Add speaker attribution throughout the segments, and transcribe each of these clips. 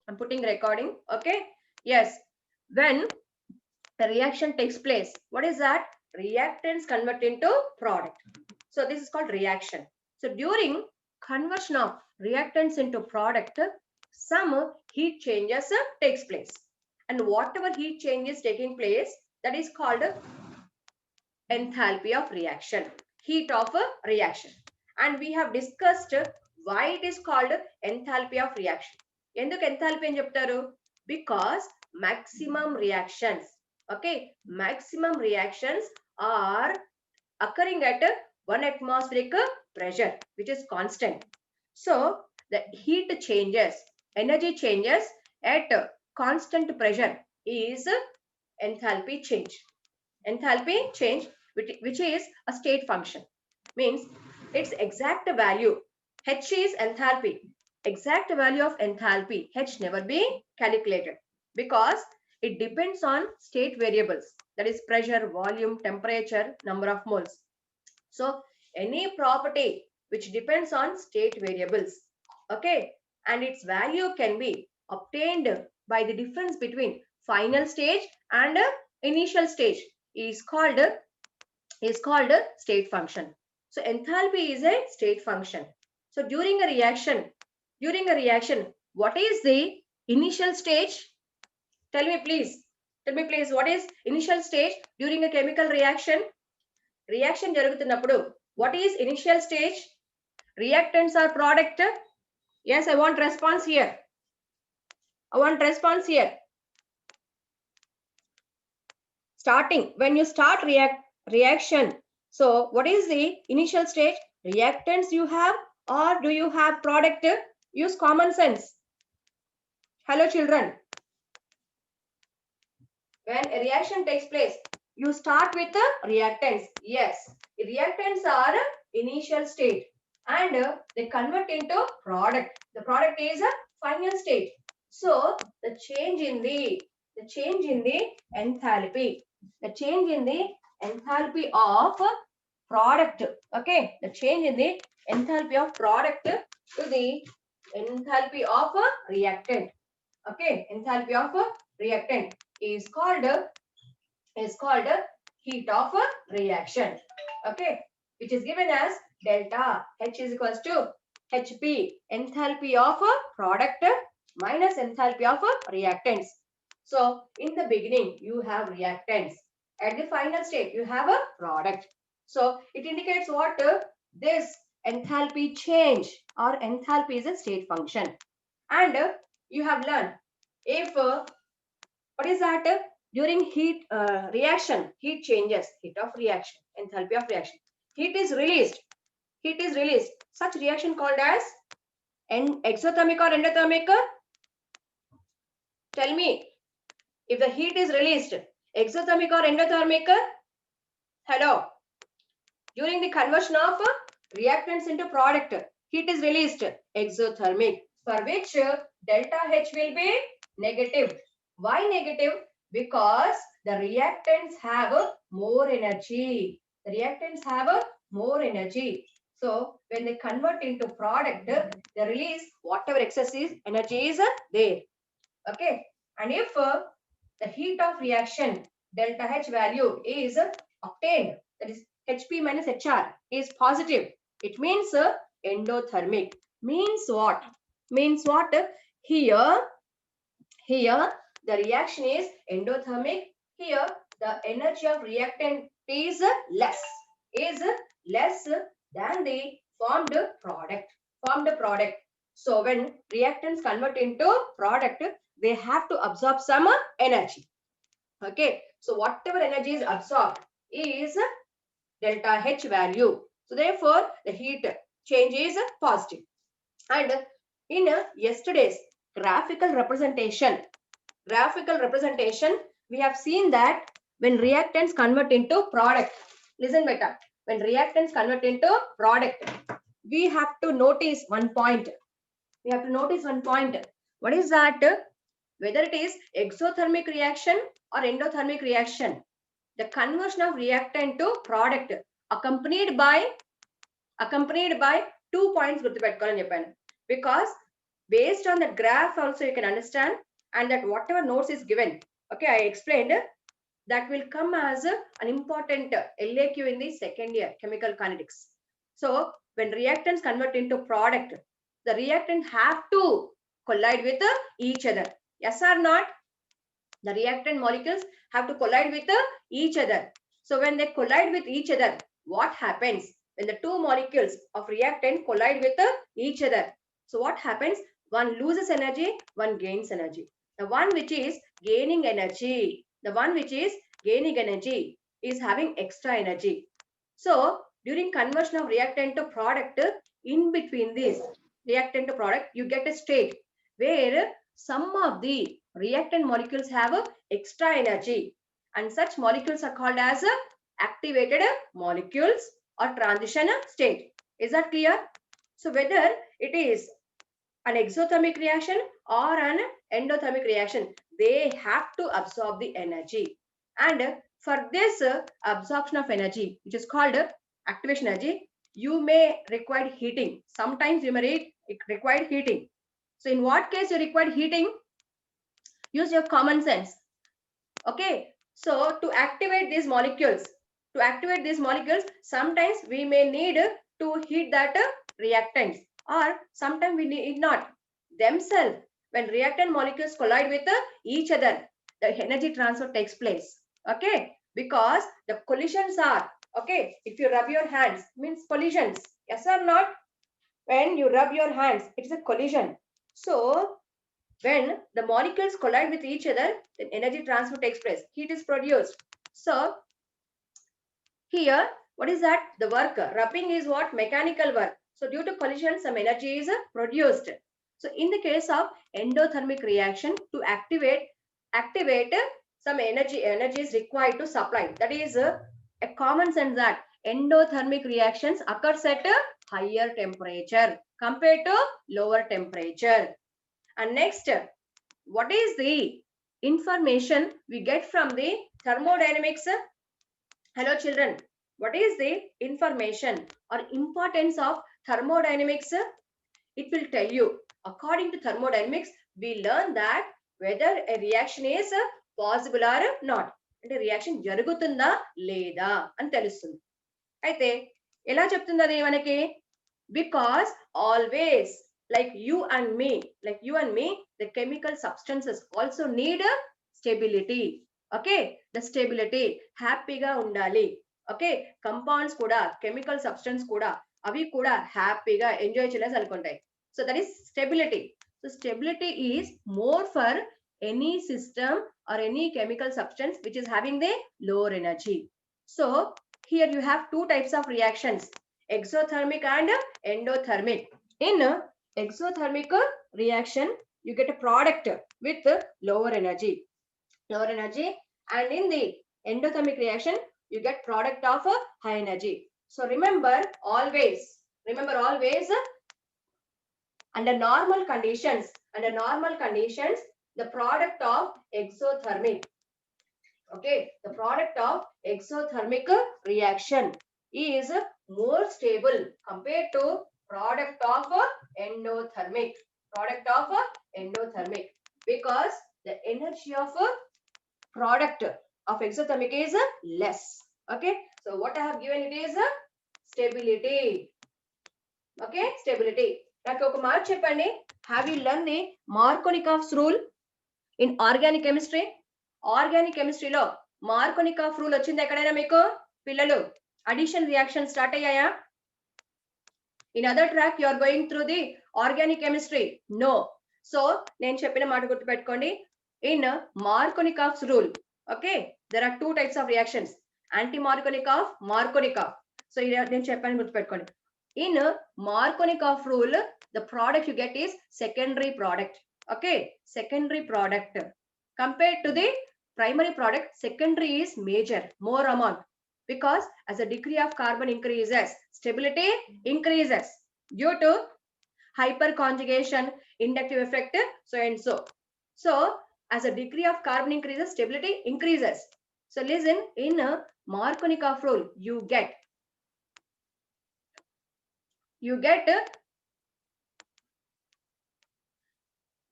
Speaker 1: I'm putting recording. Okay. Yes. When the reaction takes place, what is that? Reactants convert into product. So this is called reaction. So during conversion of reactants into product, some heat changes takes place. And whatever heat change is taking place, that is called enthalpy of reaction, heat of a reaction. And we have discussed why it is called enthalpy of reaction. ఎందుకు enthalpy అని చెప్తారు? Because maximum reactions, okay, maximum reactions are occurring at 1 atmospheric pressure, which is constant. So the heat changes, energy changes at constant pressure is enthalpy change. Enthalpy change, which is a state function, means its exact value. H is enthalpy. Exact value of enthalpy, H, never be calculated because it depends on state variables, that is pressure, volume, temperature, number of moles. So any property which depends on state variables, okay, and its value can be obtained by the difference between final stage and initial stage is called a state function. So enthalpy is a state function. So during a reaction, what is the initial stage? Tell me please. Tell me please, what is initial stage during a chemical reaction? Reaction జరుగుతున్నప్పుడు what is initial stage? Reactants or product? Yes, I want response here. I want response here. Starting, when you start reaction, so what is the initial stage? Reactants you have, or do you have product? Use common sense. Hello children. When a reaction takes place, you start with the reactants. Yes, reactants are initial state and they convert into product. The product is a final state. So the change in the enthalpy, the change in the enthalpy of product, okay, the change in the enthalpy of product to the enthalpy of a reactant, okay, enthalpy of a reactant is called heat of a reaction, okay, which is given as delta H is equals to HP, enthalpy of a product minus enthalpy of a reactants. So in the beginning you have reactants, at the final state you have a product. So it indicates what this enthalpy change, or enthalpy is a state function. And you have learned if what is that? During heat reaction, heat changes, heat of reaction, enthalpy of reaction. Heat is released. Heat is released. Such reaction called as exothermic or endothermic? Tell me, if the heat is released, exothermic or endothermic? Hello. During the conversion of reactants into product, heat is released, exothermic, for which delta H will be negative. Why negative? Because the reactants have more energy. The reactants have more energy. So when they convert into product, they release whatever excess energy is there. Okay. And if the heat of reaction delta H value is obtained, that is HP minus HR is positive, it means endothermic. Means what? Means what? Here the reaction is endothermic. Here the energy of reactant is less than the formed product. So when reactants convert into product, they have to absorb some energy. Okay, so whatever energy is absorbed is delta H value. So therefore the heat change is positive. And in yesterday's graphical representation, we have seen that when reactants convert into product, listen better, when reactants convert into product, we have to notice one point. What is that? Whether it is exothermic reaction or endothermic reaction, the conversion of reactant to product accompanied by 2 points గుర్తుపెట్టుకోవాలని చెప్పాను. Because Based on the graph also you can understand, and that whatever notes is given, okay, I explained, that will come as an important LAQ in the second year chemical kinetics. So when reactants convert into product, the reactant have to collide with each other. Yes or not? The reactant molecules have to collide with each other. So when they collide with each other, what happens? When the two molecules of reactant collide with each other, so what happens? One loses energy, one gains energy. The one which is gaining energy, is having extra energy. So during conversion of reactant to product, in between this reactant to product, you get a state where some of the reactant molecules have extra energy, and such molecules are called as activated molecules or transition state. Is that clear? So whether it is an exothermic reaction or an endothermic reaction, they have to absorb the energy. And for this absorption of energy, which is called activation energy, you may require heating. Sometimes you may require heating. So in what case you require heating? Use your common sense. Okay, so to activate these molecules, sometimes we may need to heat that reactants, or sometimes we need not themselves. When reactant molecules collide with each other, the energy transfer takes place. Okay, because the collisions are, okay, if you rub your hands, means collisions. Yes or not? When you rub your hands, it's a collision. So when the molecules collide with each other, then energy transfer takes place. Heat is produced. So here, what is that? The work. Rubbing is what? Mechanical work. So due to collision, some energy is produced. So in the case of endothermic reaction, to activate some energy is required to supply. That is a common sense that endothermic reactions occurs at a higher temperature compared to lower temperature. And next, what is the information we get from the thermodynamics? Hello children, what is the information or importance of thermodynamics? It will tell you. According to thermodynamics, we learn that whether a reaction is possible or not. అంటే reaction జరుగుతుందా లేదా అని తెలుస్తుంది. అయితే ఎలా చెప్తుంది అది మనకి? Because always, like you and me, the chemical substances also need a stability. Okay, the stability, హ్యాపీగా ఉండాలి. ఓకే, కంపౌండ్స్ కూడా, కెమికల్ సబ్స్టెన్స్ కూడా, అవి కూడా హ్యాపీగా ఎంజాయ్ చేయాలి అనుకుంటాయి. So that is stability. So stability is more for any system or any chemical substance which is having the lower energy. So here you have two types of reactions, exothermic and endothermic. In exothermic reaction, you get a product with lower energy, and in the endothermic reaction, you get product of high energy. So remember always, under normal conditions, the product of exothermic, okay, the product of exothermic reaction is more stable compared to product of endothermic, because the energy of product of exothermic is less. Okay, so what I have given it is stability. Okay, stability. నాకు ఒక మాట చెప్పండి, have you learned the Markovnikov's rule in organic chemistry? Organic కెమిస్ట్రీలో Markovnikov rule వచ్చింది ఎక్కడైనా మీకు పిల్లలు? Addition reaction start అయ్యాయా? In other track you are going through the organic chemistry? No. So నేను చెప్పిన మాట గుర్తుపెట్టుకోండి, in Markovnikov's rule, okay, there are two types of reactions, anti Markovnikov, Markovnikov. So నేను చెప్పాను గుర్తుపెట్టుకోండి. In Markovnikov rule, the product you get is secondary product. Okay, secondary product compared to the primary product, secondary is major, more amount, because as the degree of carbon increases, stability increases due to hyperconjugation, inductive effect, so and so. So as a degree of carbon increases, stability increases. So listen, in Markovnikov rule, you get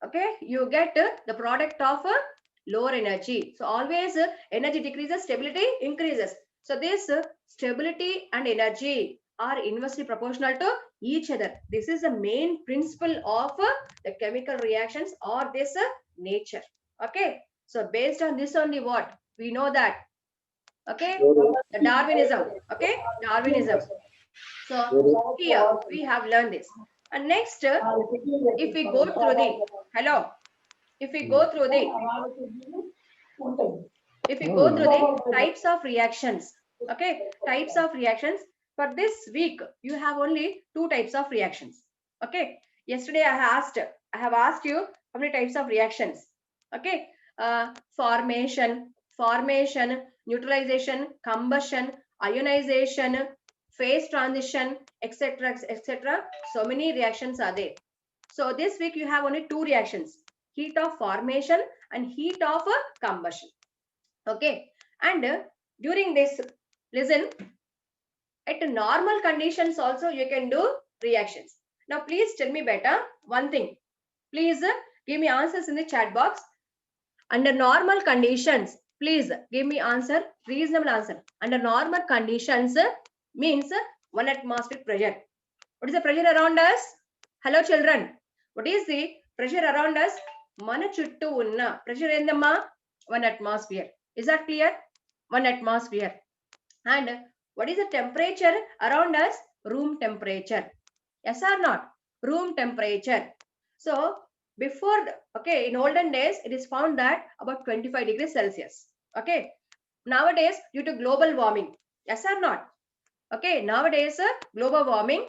Speaker 1: Okay, you get the product of lower energy. So always energy decreases, stability increases. So this stability and energy are inversely proportional to each other. This is the main principle of the chemical reactions or this nature. Okay, so based on this only what we know that, okay, the Darwinism. Okay, Darwinism. So here we have learned this. And next, if we go through the, hello, if we go through the, if we go through the types of reactions, okay, types of reactions. For this week, you have only two types of reactions. Okay, yesterday I have asked you how many types of reactions. Okay, formation, neutralization, combustion, ionization, phase transition, etc., etc. So many reactions are there. So this week you have only two reactions: heat of formation and heat of combustion. Okay, and during this, listen, at normal conditions also you can do reactions. Now please tell me better one thing. Please give me answers in the chat box. Under normal conditions, please give me answer, reasonable answer. Under normal conditions means 1 atmospheric pressure. What is the pressure around us? Hello children. What is the pressure around us? Mana chuttu unna pressure endamma? 1 atmosphere. Is that clear? 1 atmosphere. And what is the temperature around us? Room temperature. Yes or not? Room temperature. So before, okay, in olden days, it is found that about 25 degrees Celsius. Okay. Nowadays, due to global warming, yes or not? Okay. Nowadays, global warming,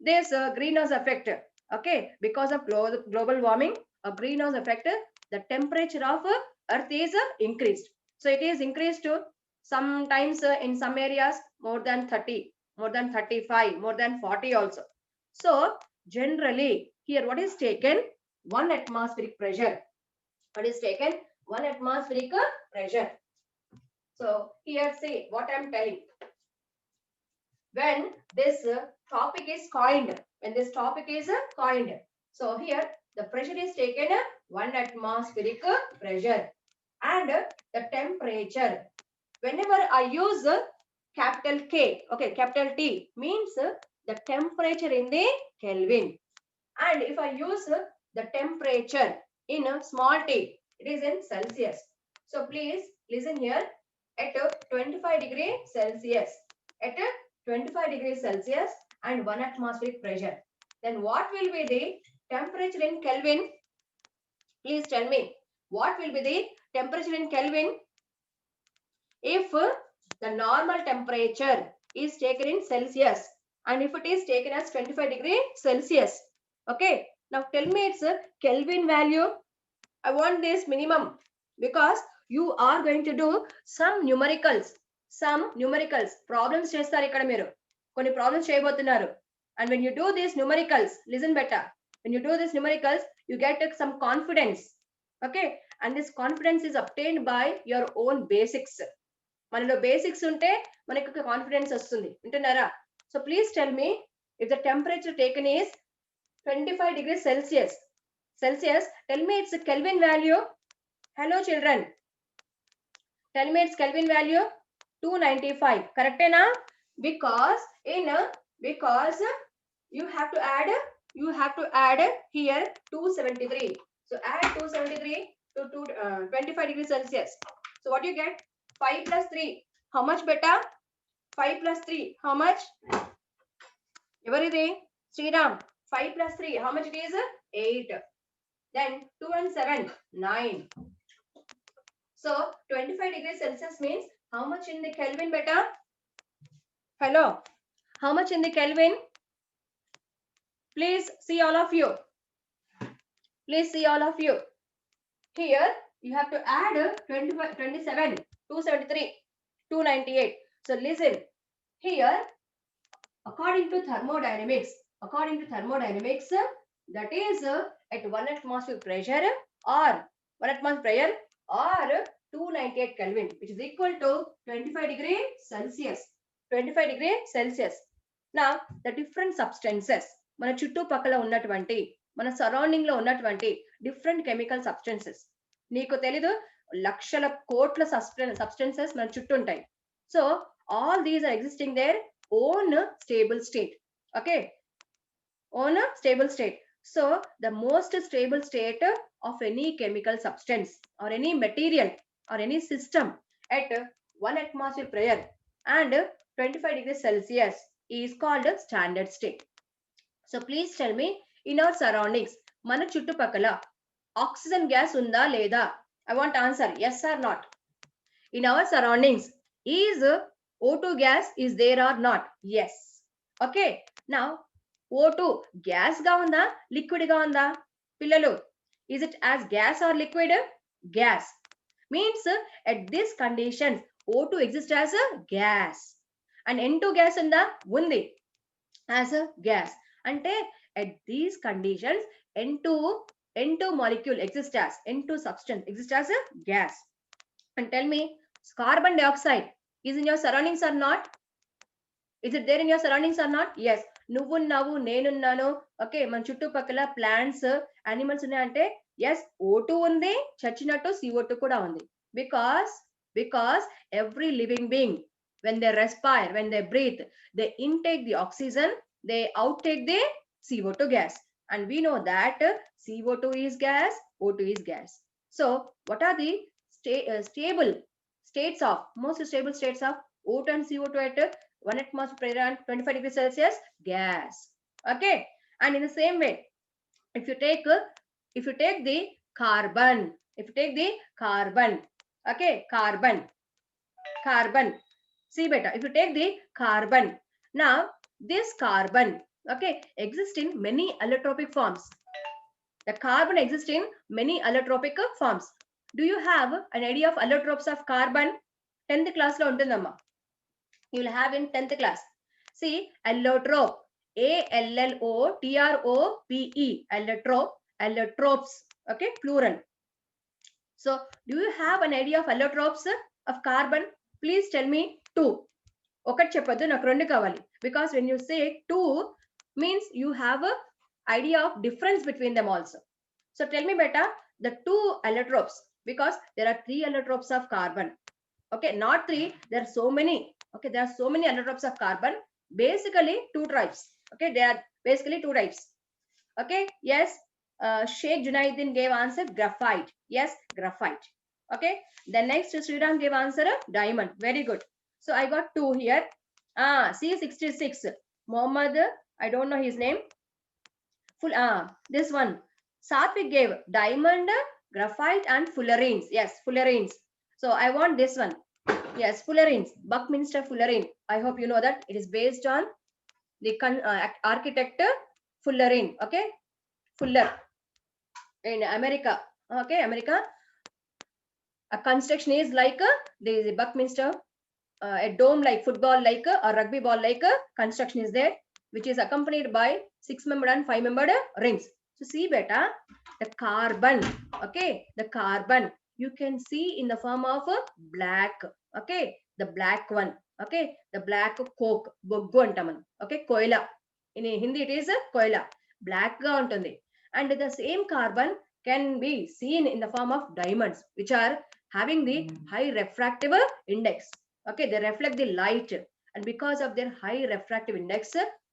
Speaker 1: there's a greenhouse effect. Okay. Because of global warming, a greenhouse effect, the temperature of Earth is increased. So it is increased to sometimes in some areas more than 30, more than 35, more than 40 also. So generally here what is taken? 1 atmospheric pressure. What is taken? 1 atmospheric pressure. So here see what I am telling. When this topic is coined, when this topic is coined, so here the pressure is taken 1 atmospheric pressure and the temperature. Whenever I use capital K, okay, capital T means the temperature in the Kelvin. And if I use the temperature in a small t, it is in Celsius. So please listen here, at 25 degrees Celsius, at 25 degrees Celsius and 1 atmospheric pressure, then what will be the temperature in Kelvin? Please tell me, what will be the temperature in Kelvin if the normal temperature is taken in Celsius and if it is taken as 25 degrees Celsius? Okay, now tell me its Kelvin value. I want this minimum because you are going to do some numericals problems చేస్తారు ఇక్కడ మీరు కొన్ని problems చేయబోతున్నారు. And when you do these numericals, listen better, when you do these numericals you get some confidence. Okay, and this confidence is obtained by your own basics. మనలో basics ఉంటే మనకు confidence వస్తుంది, వింటున్నారా? So please tell me, if the temperature taken is 25 degrees Celsius, tell me its Kelvin value. Hello children, tell me its Kelvin value. 295, correct na? Because because you have to add here 273. So add 273 to 25 degrees Celsius. So what you get? 5 plus 3. How much beta? 5 plus 3. How much? Everything. Sriram. 5 plus 3. How much it is? 8. Then 2 and 7. 9. So 25 degrees Celsius means how much in the Kelvin beta? Hello. How much in the Kelvin? Please see all of you. Please see all of you. Here you have to add 25, 27, 273, 298. So listen. Here, according to thermodynamics, that is at 1 atmospheric pressure or 1 atmospheric pressure or 298 Kelvin, which is equal to 25 degrees Celsius. 25 degrees Celsius. Now, the different substances, మన చుట్టుపక్కల ఉన్నటువంటి, మన surrounding లో ఉన్నటువంటి different chemical substances. నీకు తెలీదు లక్షల కోట్ల substances మన చుట్టూ ఉంటాయి. So all these are existing their own stable state. Okay, on a stable state. So the most stable state of any chemical substance or any material or any system at 1 atmosphere pressure and 25 degrees Celsius is called a standard state. So please tell me, in our surroundings, మన చుట్టుపక్కల oxygen gas unda leda? I want answer, yes or not. In our surroundings, is O2 gas is there or not? Yes. Okay, now O2 gas ga unda, liquid ga unda? Pillalu, is it as gas or liquid? Gas. Means at this condition O2 exists as a gas and N2 gas unda? Undi as a gas. Ante at these conditions N2 molecule exists as N2 substance exists as a gas. And tell me, carbon dioxide is in your surroundings or not? Is it there in your surroundings or not? Yes. నువ్వున్నావు, నేనున్నాను. Okay, మన చుట్టుపక్కల plants, animals ఉన్నాయంటే yes O2 ఉంది, చచ్చినట్టు CO2 కూడా ఉంది. Because every living being, when they respire, when they breathe, they intake the oxygen, they outtake the CO2 gas. And we know that CO2 is gas, O2 is gas. So what are the stable states of, most stable states of O2 and CO2 at 1 atmosphere pressure and 25 degrees Celsius? Gas. Okay, and in the same way, if you take the carbon, okay, carbon, see beta, if you take the carbon, now this carbon, okay, exists in many allotropic forms. The carbon exists in many allotropic forms. Do you have an idea of allotropes of carbon? 10th class lo untundamma, you will have in 10th class. See, allotrope, ALLOTROPE, allotropes, okay, plural. So do you have an idea of allotropes of carbon? Please tell me two. ఒకటి చెప్పొద్దు, నాకు రెండు కావాలి. Because when you say two means you have a idea of difference between them also. So tell me beta the two allotropes, because there are 3 allotropes of carbon. Okay, not 3, there are so many. Okay, there are so many allotropes of carbon. Basically 2 types. Okay, they are basically 2 types. Okay, yes, Sheikh Junaiddin gave answer graphite. Yes, graphite. Okay, the next Sriram gave answer diamond. Very good. So I got 2 here. C66 Mohammed, I don't know his name. Full this one Satvik gave diamond, graphite and fullerenes. Yes, fullerenes. So I want this one. Yes, fullerenes, Buckminster Fullerene. I hope you know that it is based on the architect Fullerene. Okay, Fuller in America. Okay, America. A construction is like the Buckminster, a dome like football like a rugby ball like a construction is there, which is accompanied by 6-membered and 5-membered rings. So see beta, the carbon, okay, the carbon you can see in the form of black. Okay, the black one. Okay, the black coke, boggu antaman. Okay, koila, in Hindi it is koila, black ga untundi. And the same carbon can be seen in the form of diamonds, which are having the high refractive index. Okay, they reflect the light, and because of their high refractive index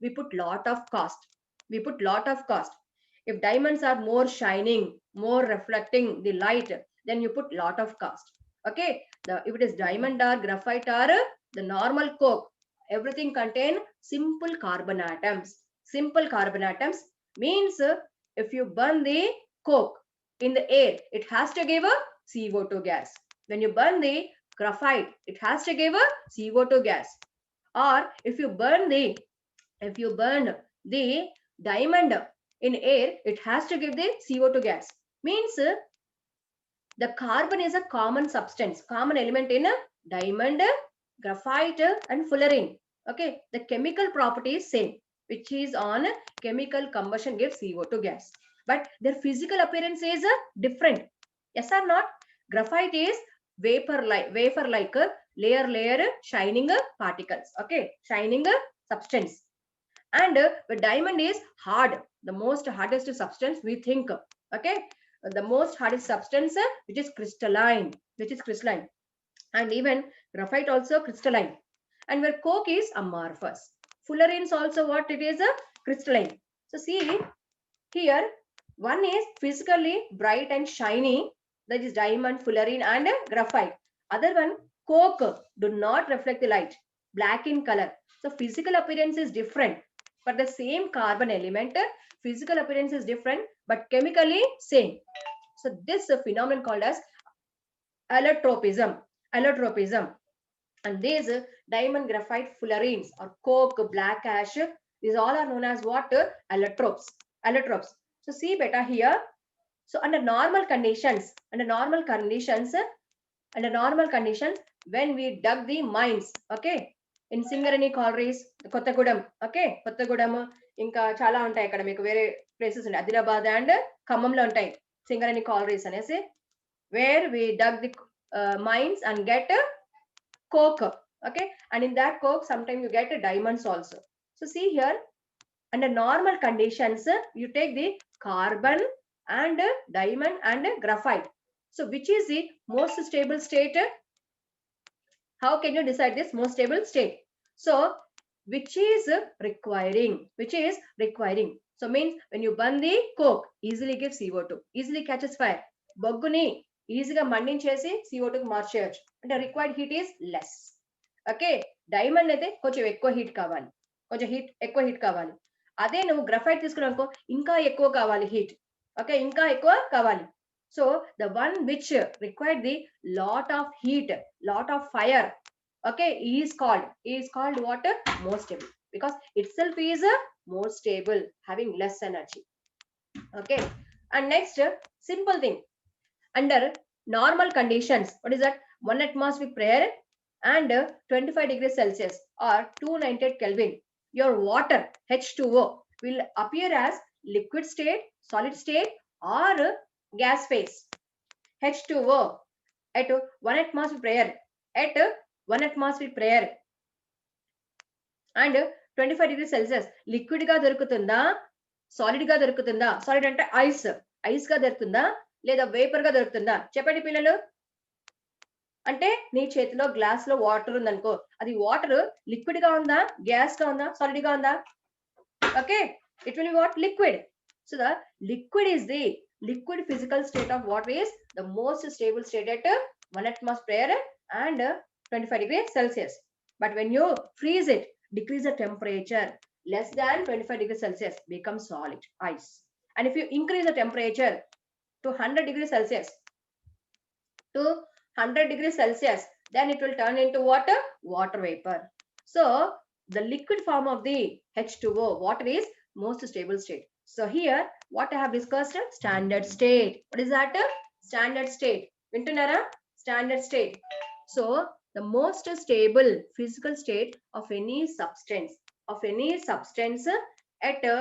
Speaker 1: we put lot of cost. If diamonds are more shining, more reflecting the light, then you put lot of cost. Okay, if it is diamond or graphite or the normal coke, everything contain simple carbon atoms. Means if you burn the coke in the air, it has to give a CO2 gas. When you burn the graphite, it has to give a CO2 gas. Or if you burn the diamond in air, it has to give the CO2 gas. Means the carbon is a common substance, common element in diamond, graphite and fullerene. Okay, the chemical property is same, which is on chemical combustion gives CO2 gas, but their physical appearance is different. Yes or not? Graphite is wafer like layer shining particles. Okay, shining substance. And the diamond is hard, the most hardest substance we think. Okay, the most hardest substance which is crystalline, and even graphite also crystalline, and where coke is amorphous. Fullerenes also what it is a crystalline. So see here, one is physically bright and shiny, that is diamond, fullerene, and graphite. Other one, coke, do not reflect the light, black in color. So physical appearance is different. For the same carbon element, physical appearance is different, but chemically same. So this is a phenomenon called as allotropism. Allotropism. And these diamond, graphite, fullerenes, or coke, black ash, these all are known as what? Allotropes. Allotropes. So see better here. So under normal conditions, when we dug the mines, okay, in Singarani collieries, Kottagudem, okay, Kottagudem, Inka Chala untai ikkada meeku vere places undi, Adilabad and Khammamlo untai Singarani collieries anesi, where we dug the mines and get coke, okay, and in that coke sometimes you get diamonds also. So see here, under normal conditions you take the carbon and diamond and graphite. So which is the most stable state? How can you decide this most stable state? So which is requiring, so means when you burn the coke, easily gives CO2, easily catches fire. Bogguni ఈజీగా మండించేసి CO2 కి మార్చేయచ్చు, అంటే required heat is less. Okay, diamond అయితే కొంచెం ఎక్కువ heat కావాలి, అదే నువ్వు graphite తీసుకున్నావు అనుకో, ఇంకా ఎక్కువ కావాలి హీట్, ఓకే, ఇంకా ఎక్కువ కావాలి. So the one which required the lot of heat, lot of fire, okay, is called what? More stable, because itself is more stable, having less energy. Okay, and next simple thing, under normal conditions, what is that? 1 atmospheric pressure and 25 degrees Celsius or 298 Kelvin, your water H2O will appear as liquid state, solid state, or gas phase. H2O at 1 atmospheric pressure and 25 degrees Celsius liquid గా దొరుకుతుందా, solid గా దొరుకుతుందా? Solid అంటే ice గా దొరుకుతుందా, లేదా vapour గా దొరుకుతుందా? చెప్పండి పిల్లలు. అంటే నీ చేతిలో గ్లాస్ లో వాటర్ ఉందనుకో, అది వాటర్ లిక్విడ్ గా ఉందా, గ్యాస్ గా ఉందా, సాలిడ్ గా ఉందా? Okay, it will be what? Liquid. So the liquid is the liquid physical state of water is the most stable state at 1 atmosphere and 25 degrees Celsius. But when you freeze it, decrease the temperature less than 25 degrees Celsius, becomes solid ice. And if you increase the temperature to 100 degrees Celsius, then it will turn into what? Water vapor. So the liquid form of the H2O, water, is most stable state. So here what I have discussed, standard state. What is that? Standard state. Vintunara? Standard state. So the most stable physical state of any substance at the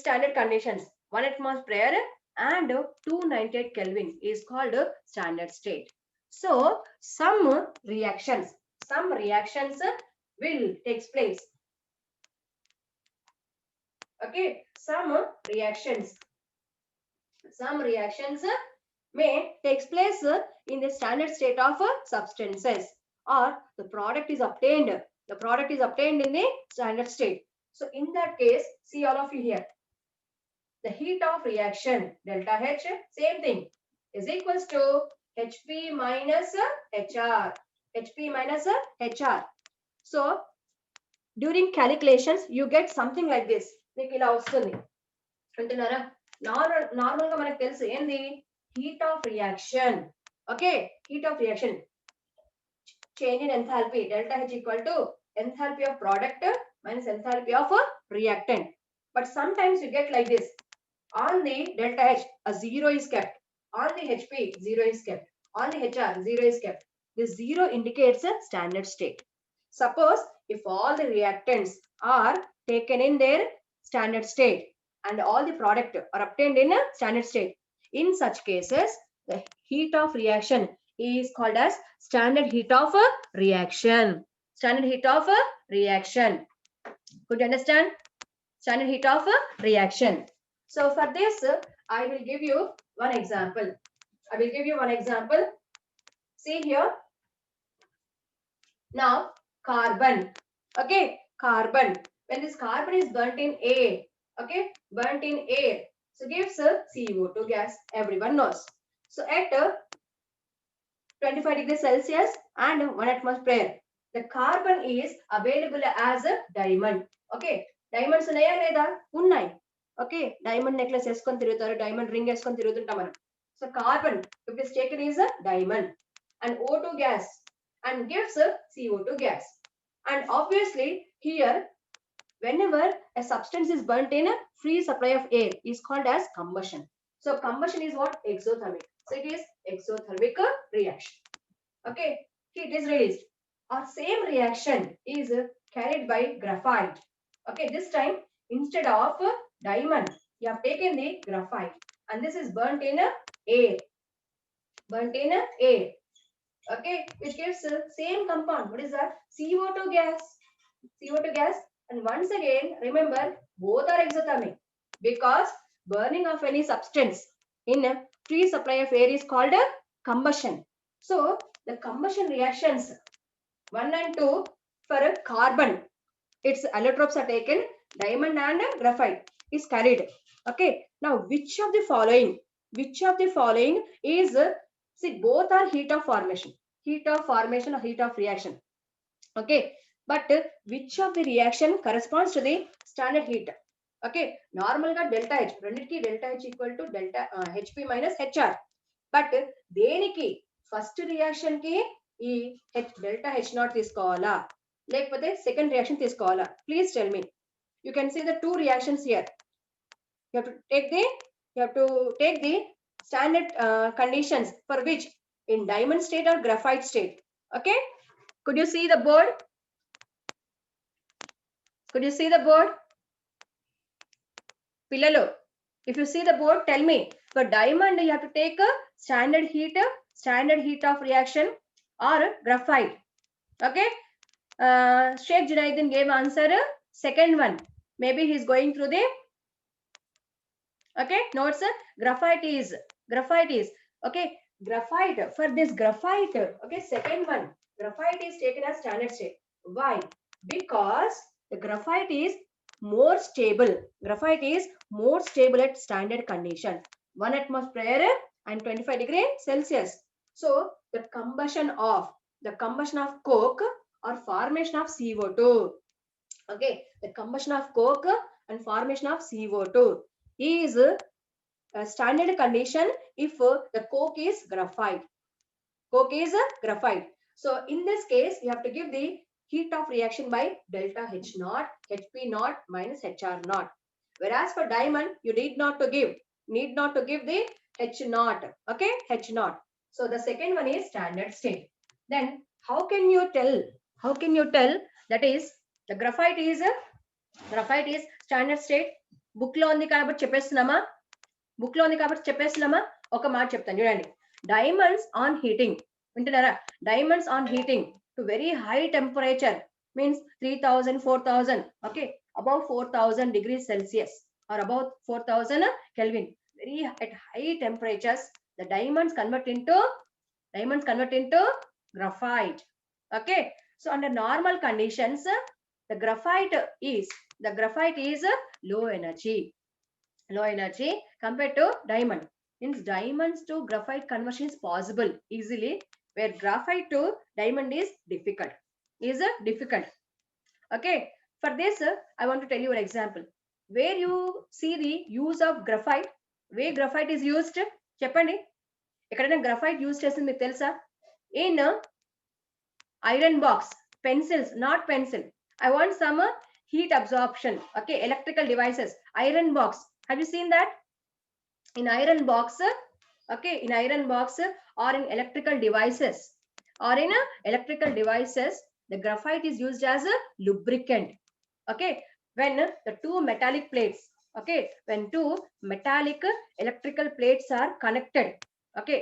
Speaker 1: standard conditions, 1 atmosphere and 298 Kelvin, is called standard state. So some reactions will take place. Okay, some reactions may take place in the standard state of substances, or the product is obtained in the standard state. So in that case, see all of you here, the heat of reaction delta H, same thing, is equals to Hp minus HR. So during calculations you get something like this, మీకు ఇలా వస్తుంది అంటున్నారా. Normal గా మనకు తెలుసు ఏంది, heat of reaction. Okay, heat of reaction, change in enthalpy, delta H equal to enthalpy of product minus enthalpy of a reactant. But sometimes you get like this, on the delta H a 0 is kept, on the Hp 0 is kept, on the HR 0 is kept. This 0 indicates a standard state. Suppose if all the reactants are taken in their standard state and all the product are obtained in a standard state, in such cases the heat of reaction is called as standard heat of a reaction. Could you understand? Standard heat of a reaction. So for this I will give you one example. I will give you one example. See here. Now, carbon. Okay, carbon. When this carbon is burnt in air, okay, burnt in air, so gives a CO2 gas. Everyone knows. So at 25 degrees Celsius and 1 atmosphere, the carbon is available as a diamond. Okay, diamonds ఉన్నాయా లేదా? ఉన్నాయి. Okay, diamond necklace వేసుకొని తిరుగుతారు, diamond ring వేసుకొని తిరుగుతుంటాం మనం. So carbon, if it is taken is a diamond, and O2 gas, and gives a CO2 gas. And obviously here, whenever a substance is burnt in a free supply of air is called as combustion. So combustion is what? Exothermic. So it is exothermic reaction. Okay, heat is released. Our same reaction is carried by graphite. Okay, this time instead of diamond, you have taken the graphite, and this is burnt in air. Burnt in air. Okay, which gives the same compound. What is that? CO2 gas. CO2 gas. And once again, remember, both are exothermic because burning of any substance in a free supply of air is called a combustion. So the combustion reactions 1 and 2 for a carbon, its allotropes are taken, diamond and graphite is carried. Okay, now which of the following is, see, both are heat of formation or heat of reaction. Okay, but which of the reaction corresponds to the standard heat? Okay, normal ga delta H, రెండిటికి delta H equal to delta HP minus HR. But దేనికి first reaction కి ఈ delta H naught తీసుకోవాలా లేకపోతే second reaction తీసుకోవాలా? Please tell me. You can see the two reactions here. You have to take the standard conditions for which in diamond state or graphite state. Okay, could you see the board? Could you see the board? Pillalu, if you see the board, tell me. For diamond, you have to take a standard heat of reaction or graphite. Okay. Sheikh Junaidin gave answer second one. Maybe he is going through the notes. Graphite is okay. Graphite, for this graphite, okay, second one, graphite is taken as standard state. Why? Because the graphite is more stable. Graphite is more stable at standard condition, 1 atmosphere and 25 degrees Celsius. So the combustion of coke or formation of CO2. Okay, the combustion of coke and formation of CO2 is a standard condition if the coke is graphite. So in this case, you have to give the heat of reaction by delta H naught, HP naught minus HR naught. Whereas for diamond, you need not to give the H naught. Okay, H naught. So the second one is standard state. Then how can you tell that is the graphite is standard state? Book lo undi kabatti cheppestunama. ఒక మాట చెప్తాను చూడండి. Diamonds on heating, వింటున్నారా? Diamonds on heating to very high temperature means 3000, 4000, okay, above 4000 degrees Celsius or above 4000 Kelvin, very at high temperatures, the diamonds convert into graphite. Okay, so under normal conditions, the graphite is low energy compared to diamond. Means diamonds to graphite conversion is possible easily, where graphite to diamond is difficult. Okay, for this I want to tell you an example where you see the use of graphite. Where graphite is used, చెప్పండి. ఎక్కడైనా graphite use చేసింది మీకు తెలుసా? In iron box, pencils, not pencil. I want some heat absorption. Okay, electrical devices, iron box. Have you seen that? In iron box, okay, in iron box or in electrical devices, the graphite is used as a lubricant. Okay, when the two metallic plates, okay, when two metallic electrical plates are connected, okay,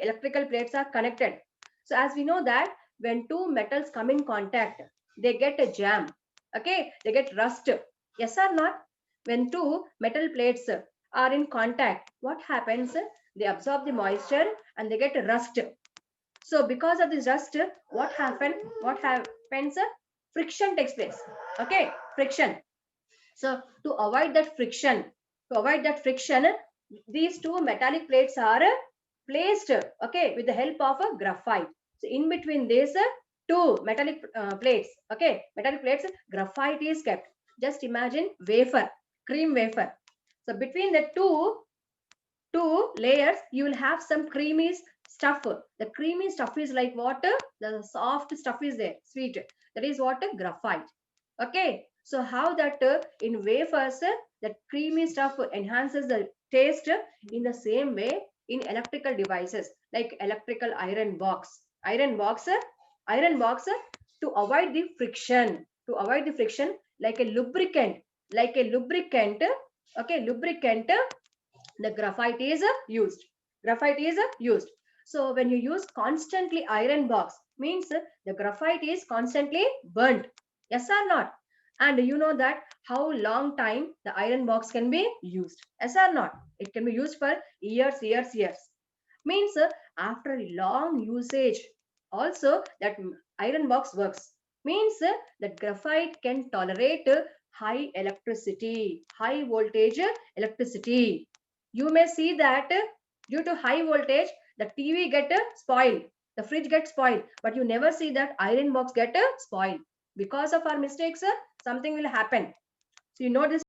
Speaker 1: so as we know that when two metals come in contact, they get a jam, okay, they get rust. Yes or not? When two metal plates are in contact, what happens? They absorb the moisture and they get rust. So because of this rust, what happens? What happens? Friction takes place. Okay, friction. So to avoid that friction, these two metallic plates are placed, okay, with the help of a graphite. So in between these two metallic plates, okay, metallic plates, graphite is kept. Just imagine wafer, cream wafer. So between the two layers, you will have some creamy stuff. The creamy stuff is like water. The soft stuff is there, sweet. That is what? Graphite. Okay. So how that in wafers, that creamy stuff enhances the taste. In the same way, in electrical devices like electrical iron box, to avoid the friction, like a lubricant, okay, lubricant, the graphite is used. So when you use constantly iron box, means the graphite is constantly burnt, yes or not? And you know that how long time the iron box can be used, yes or not? It can be used for years. Means after a long usage also that iron box works. Means that graphite can tolerate high voltage electricity. You may see that due to high voltage the TV get spoiled, the fridge gets spoiled, but you never see that iron box get spoiled. Because of our mistakes, something will happen. So you know this